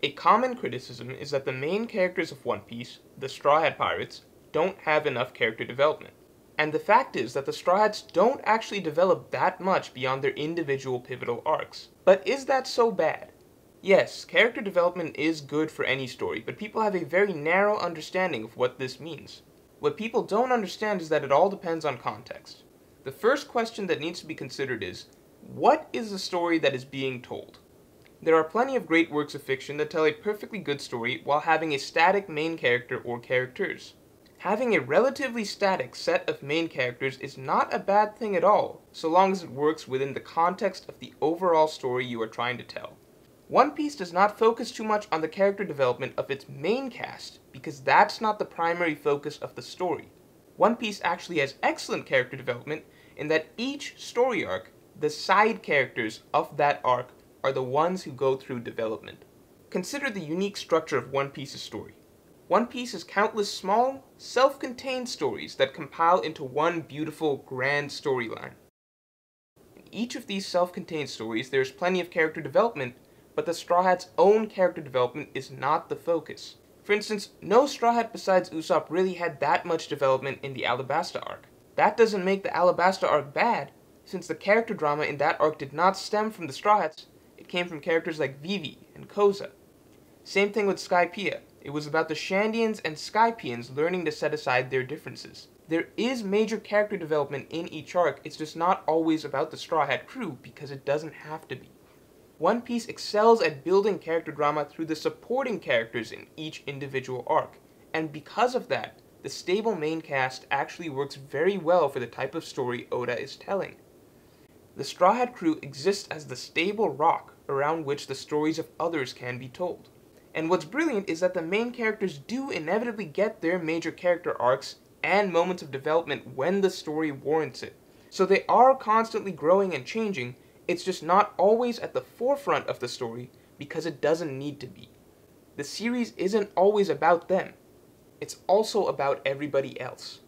A common criticism is that the main characters of One Piece, the Straw Hat Pirates, don't have enough character development. And the fact is that the Straw Hats don't actually develop that much beyond their individual pivotal arcs. But is that so bad? Yes, character development is good for any story, but people have a very narrow understanding of what this means. What people don't understand is that it all depends on context. The first question that needs to be considered is, what is the story that is being told? There are plenty of great works of fiction that tell a perfectly good story while having a static main character or characters. Having a relatively static set of main characters is not a bad thing at all, so long as it works within the context of the overall story you are trying to tell. One Piece does not focus too much on the character development of its main cast, because that's not the primary focus of the story. One Piece actually has excellent character development in that each story arc, the side characters of that arc, are the ones who go through development. Consider the unique structure of One Piece's story. One Piece is countless small, self-contained stories that compile into one beautiful, grand storyline. In each of these self-contained stories, there is plenty of character development, but the Straw Hat's own character development is not the focus. For instance, no Straw Hat besides Usopp really had that much development in the Alabasta arc. That doesn't make the Alabasta arc bad, since the character drama in that arc did not stem from the Straw Hats, it came from characters like Vivi and Koza. Same thing with Skypiea. It was about the Shandians and Skypeans learning to set aside their differences. There is major character development in each arc, it's just not always about the Straw Hat crew because it doesn't have to be. One Piece excels at building character drama through the supporting characters in each individual arc, and because of that, the stable main cast actually works very well for the type of story Oda is telling. The Straw Hat crew exists as the stable rock around which the stories of others can be told. And what's brilliant is that the main characters do inevitably get their major character arcs and moments of development when the story warrants it. So they are constantly growing and changing, it's just not always at the forefront of the story because it doesn't need to be. The series isn't always about them. It's also about everybody else.